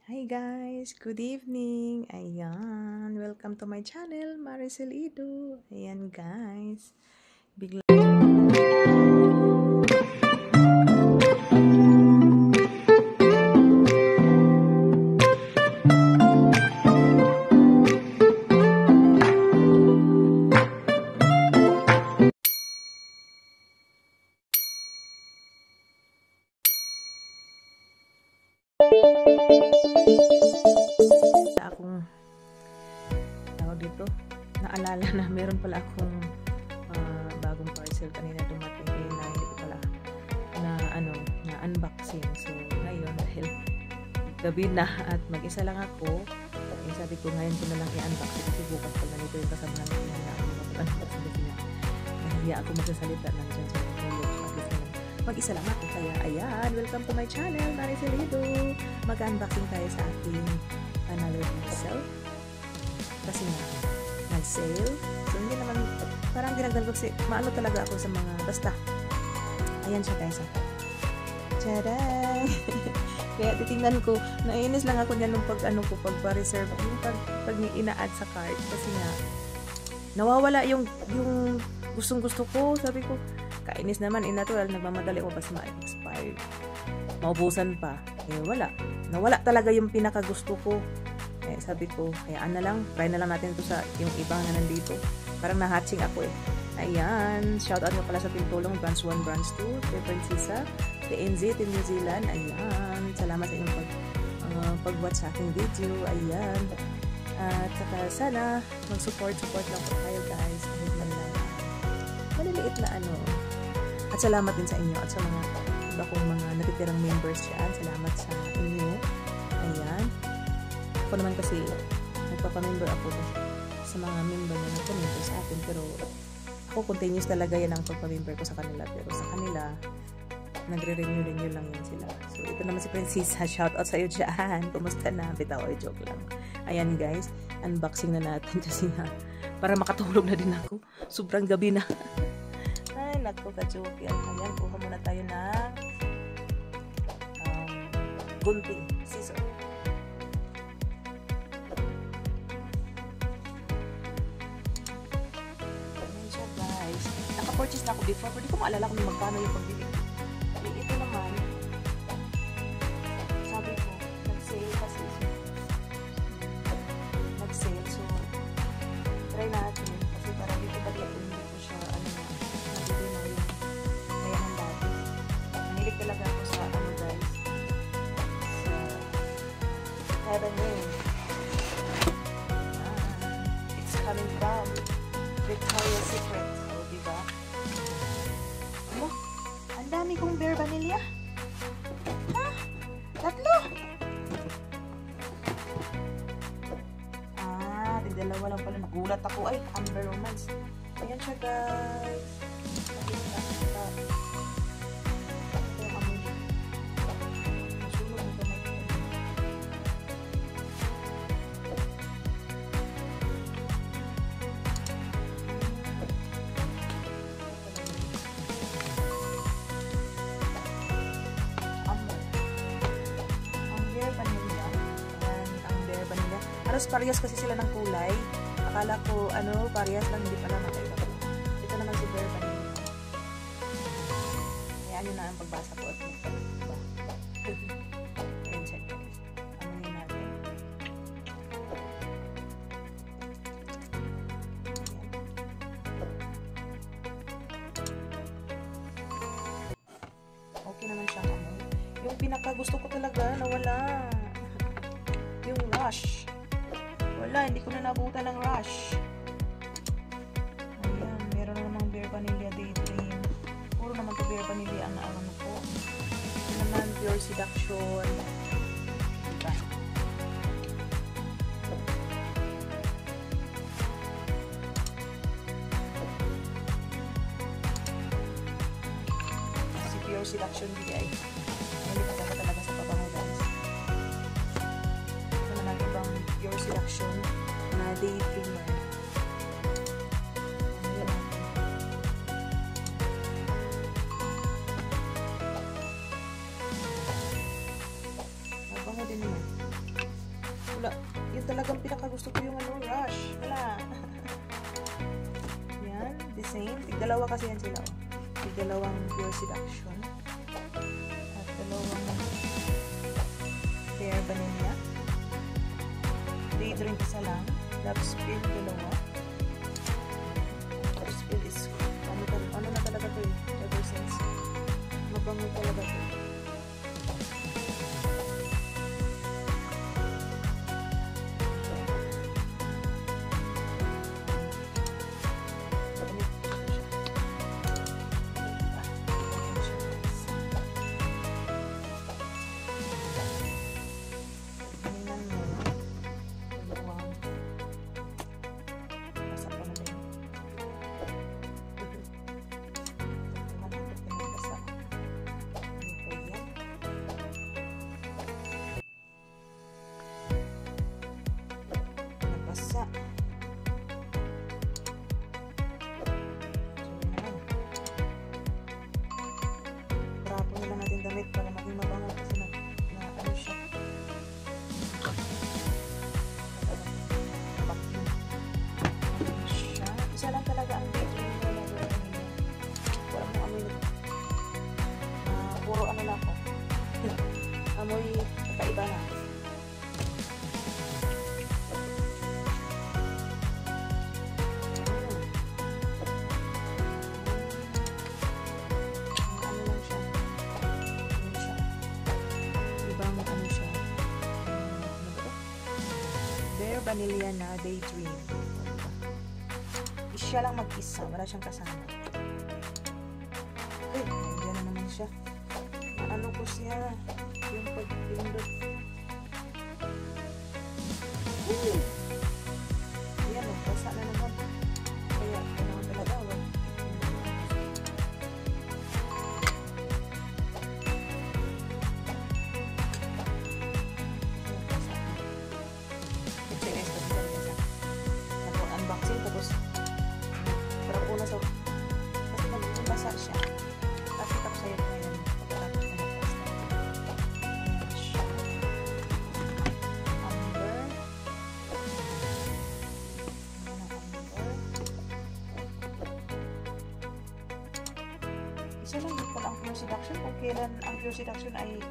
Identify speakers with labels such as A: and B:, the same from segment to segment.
A: Hi guys! Good evening! Ayan, welcome to my channel, Maricel Ido. Ayan guys, bigla akong tawag dito, naalala na meron pala akong bagong parcel kanina dumating na hindi ko pala na unboxing. So ngayon dahil gabi na at mag-isa lang ako, sabi ko ngayon ko na lang i-unboxing kasi bukas pag ganito yung kasama namin na ako mag-unboxing kasi nga nahiya ako magsasalita lang dyan sa tulog. Mag-isa lang ako, kaya ayan, welcome to my channel, Maricel Ido. Mag-unboxing tayo sa ating another parcel kasi nga nag-sale. So hindi naman parang ginagdal ko kasi maano talaga ako sa mga basta ayan siya guys. Tadang! Kaya titingnan ko, nainis lang ako niyan nung pag pa-reserve yung pag ina-add sa cart kasi nga nawawala yung gustong gusto ko. Sabi ko kainis naman, natural nagmamadali ako kasi ma-expire, maubusan pa, wala, nawala talaga yung pinaka gusto ko. Sabi ko, kaya try na lang natin ito sa yung ibang na nandito. Parang na-hatching ako Ayan, shoutout nga pala sa Pintulong, Branch 1, Branch 2, kay Princesa, TNZ, Team New Zealand. Ayan, salamat sa inyong pag-watch sa aking video. Ayan, at saka sana mag-support lang po tayo guys, kahit man lang maliliit na at salamat din sa inyo at sa mga iba kong mga natitirang members dyan. Salamat sa inyo. Ayan, ako naman kasi nagpapamember ako sa mga member na nagpamember sa atin, pero ako continuous talaga yan ang pagpamember ko sa kanila, pero sa kanila nagre-renew lang yan sila. So ito naman si Princesa, shout out sa iyo dyan. Kumusta na? Bitaw, joke lang. Ayan guys, unboxing na natin kasi nga para makatulog na din ako, sobrang gabi na. Ay naku, ka-joke yan. Ayan, kuha muna tayo ng gunting, scissor. Naka-purchase na ako before, pero di ko maalala kung magkano yung pagbili. Ito naman, sabi ko, nag-sale kasi. Nag-sale, so try natin. Kasi parang dito balik hindi ko siya, nabili na yung kaya ng dati. Nanilig talaga ako sa, guys, sa Heaven Rain. It's coming from Victoria's Secret. Diba? Ang dami kong Bare Vanilla. Ha? Tatlo? Dalawa lang pala. Nagulat ako. Ay, Amber Romance. Ayan siya, guys. Halos parehas kasi sila ng kulay. Akala ko, parehas lang, hindi pala nakaiba ko. Ito naman si Bare Vanilla. Hayaan nyo na ang pagbasa ko at magpapagba. Ayan siya guys. Amunin natin. Okay naman siya amoy. Yung pinaka gusto ko talaga, nawala. Yung Rush. Wala, hindi ko na nabutan ng Rush. Ayan, meron na namang Bare Vanilla Daydream. Puro naman to Bare Vanilla ang naano ko. Ito naman Pure Seduction. Diba? Si Pure Seduction bigay. Hindi ka talaga sa pabango guys. Ito naman ibang Pure Seduction na Daydreamer. Mabango din naman. Wala. Yun talagang pinakagusto ko yung ano, Rush. Wala. Yan. The same. Tig-dalawa kasi yan sila. Oh. Tig-dalawang Pure Seduction. At dalawang Bare Vanilla. Daydream isa lang. Love Spill, dalawa. Love Spill is ano na talaga to eh. Ever since. Mabango talaga to. Para maging mabango kasi na ano siya. Isa lang talaga ang daydream na nagawa nila. Wala mong amoy na puro ano lang ko. Amoy kakaiba na. Vanilla na Daydream. Siya lang mag-isa. Wala siyang kasama. Uy, yan na naman siya. Ano ko siya? Yung pag-pindot. Yan o. Basa na naman. Kaya, kailangan talaga. Isa lang din pala ang Pure Seduction. Kung kailan ang Pure Seduction ay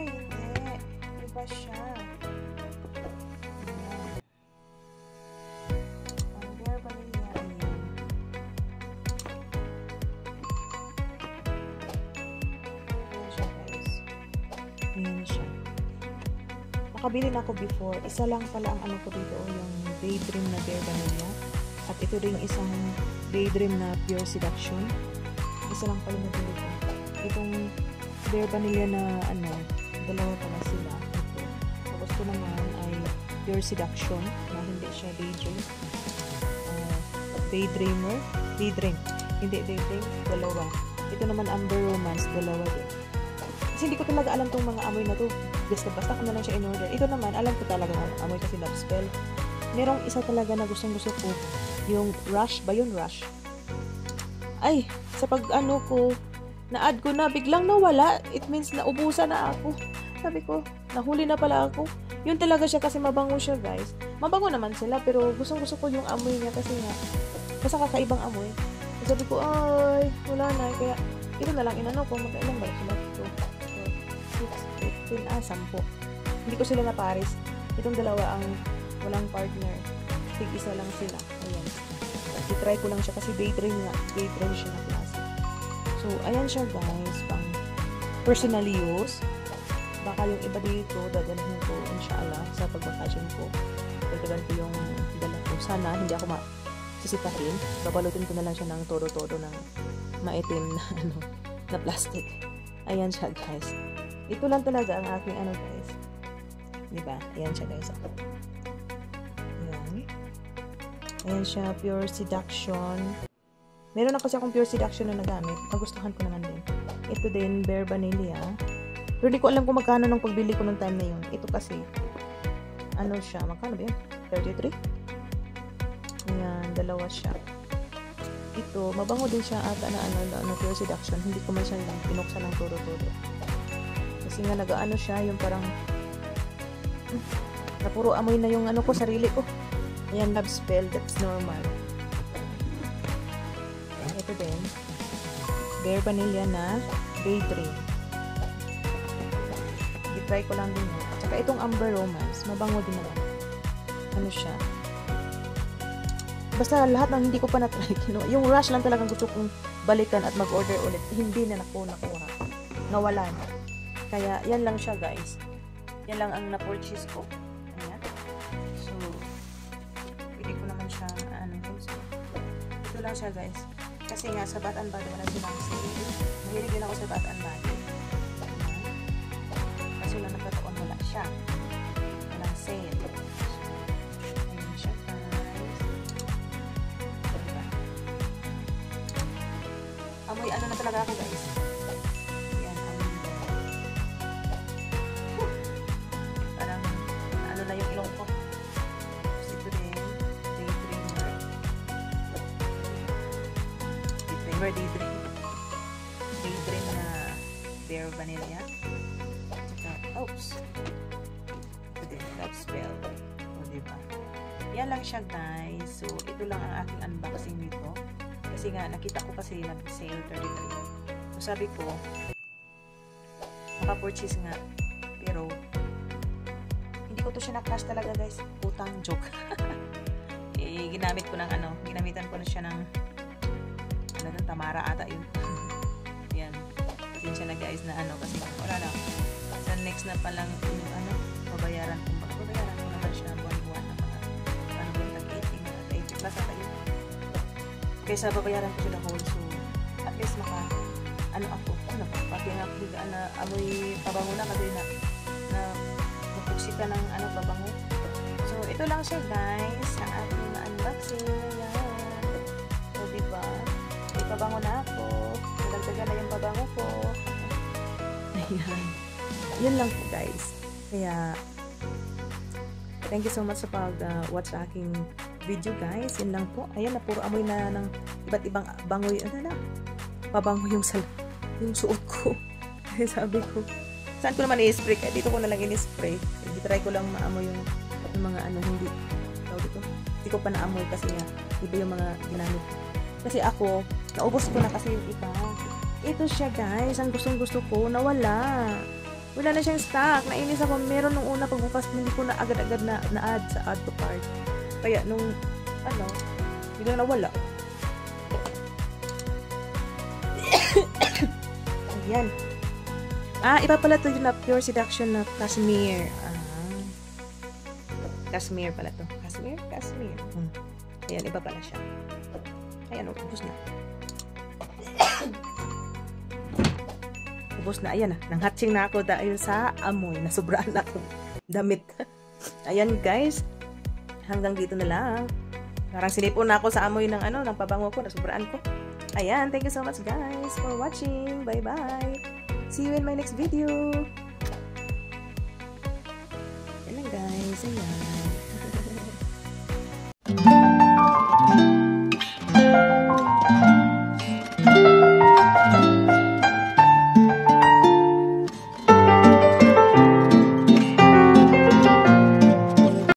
A: hindi. Iba siya. Ayan. Ang Bare Vanilla. Ayan. Ayan siya guys. Ayan siya. Nakabili na ako before. Isa lang pala ang ano ko dito. Yung Daydream na Bare Vanilla. At ito rin isang Daydream na Pure Seduction. Isa lang pala nabili ko. Itong Bare Vanilla na ano, dalawa pala sila. Ito. Tapos ito naman ay Pure Seduction na hindi siya Daydream. Daydreamer. Daydream. Hindi Daydream. Dalawa. Ito naman Amber Romance. Dalawa din. Kasi hindi ko talaga alam tong mga amoy na to. Basta ko na lang siya in-order. Ito naman, alam ko talaga ang amoy kasi Love Spell. Merong isa talaga na gustong-gusto ko. Yung Rush ba yun? Rush. Ay, sa pag-ano ko, na-add ko na, biglang nawala. It means naubusan na ako. Sabi ko, nahuli na pala ako. Yun talaga siya kasi mabango siya, guys. Mabango naman sila, pero gustong-gusto ko yung amoy niya kasi nga, basta kakaibang amoy. Sabi ko, ay, wala na. Kaya, ito na lang inano ko. Magkailang ba sila? 2, 6, 15, 10. Hindi ko sila na pares. Itong dalawa ang walang partner. Tig-isa lang sila. Ayan. I-try ko lang siya kasi daydream nga. Daydream siya na klase. So, ayan siya guys. Pang personal use. Baka yung iba dito, dadalhin ko inshallah sa pag-vacation ko. Dagdagan ko yung dala ko. Sana hindi ako sisitahin. Babalutin ko na lang siya ng todo-todo ng maitim na na plastic. Ayan siya guys. Ito lang talaga ang aking guys. Diba? Ayan siya guys. Ayan. Ayan siya, Pure Seduction. Meron na kasi akong Pure Seduction na nagamit. Nagustuhan ko naman din. Ito din, Bare Vanilla. Pero di ko alam kung magkano nung pagbili ko nung time na yun. Ito kasi, ano siya, magkano ba yun? 33? Ayan, dalawa siya. Ito, mabango din siya ata na Pure Seduction. Hindi ko man siya pinuksan ng todo-todo. Kasi nga nag-ano siya, yung parang Na puro amoy na yung ano ko, sarili ko. Ayan, love spell. That's normal. Ito din. Bare Vanilla na Daydream. I-try ko lang din yun. At saka itong Amber Romance, mabango din naman. Ano siya? Basta lahat ng hindi ko pa na-try. Yung Rush lang talagang gusto kong balikan at mag-order ulit. Hindi na nakuha. Nawala na. Kaya, yan lang siya, guys. Yan lang ang na-purchase ko. Ayan. So, pwede ko naman siya, so, ito lang siya, guys. Kasi nga, sa Bath and Body, wala silang sale. Mahilig din ako sa Bath and Body. Kasi wala nagkataon, wala siya. Walang sale. Ayan siya, guys. Diba? Amoy ano na talaga ako, guys. Ayan, amoy. Parang, ano na yung ilong ko. Ito din, Daydreamer. Daydream na Bare Vanilla. Tsaka, oops. Ito din, Love Spell. O, diba? Yan lang siya, guys. So, ito lang ang aking unboxing nito. Kasi nga, nakita ko kasi nag-sale 33. So, sabi ko, maka-purchase nga. Pero, hindi ko to siya na-cash talaga, guys. Utang joke. Ginamit ko ng ginamitan ko na siya ng Tamara ata yun. Yan. Pasensya na, guys, na kasi wala lang. Sa next na palang babayaran ko. Babayaran ko naman siya buwan-buwan ng mga tag-18 na 80 plus ata yun. Kaysa babayaran ko sila whole. So, at least pati nga bigaan na amoy pabango na kasi na mapugsita ng pabango. So, ito lang siya, guys, sa ating unboxing. Ayan. So, diba? May pabango na ako. Nagdagdagan na yung pabango ko. Ayan. Yun lang po, guys. Kaya, thank you so much sa pag-watch sa aking video, guys. Yun lang po. Ayan, na puro amoy na ng iba't ibang bangoy. Pabango yung suot ko. Kaya sabi ko, saan ko naman i-spray? Kaya dito ko na lang in-spray. I-try ko lang maamoy yung mga hindi. Hindi ko pa naamoy kasi nga, iba yung mga ginamit. Kasi ako, naubos ko na kasi yung iba. Ito siya, guys. Ang gustong-gusto ko, nawala. Wala na siyang stock. Nainis ako. Meron nung una pagbukas, hindi ko na agad-agad na-add sa add to cart. Kaya nung, biglang nawala. Ayan. Iba pala ito na Pure Seduction na Cashmere. Cashmere pala to. Cashmere? Ayan, iba pala siya. Ayan, ubos na. Ubos na. Ayan na. Nanghatching na ako dahil sa amoy. Nasubraan na ako. Damit. Ayan, guys. Hanggang dito na lang. Parang sinipon na ako sa amoy ng ng pabango ko. Nasubraan ko. Ayan. Thank you so much, guys, for watching. Bye-bye. See you in my next video. Ayan lang, guys. Ayan.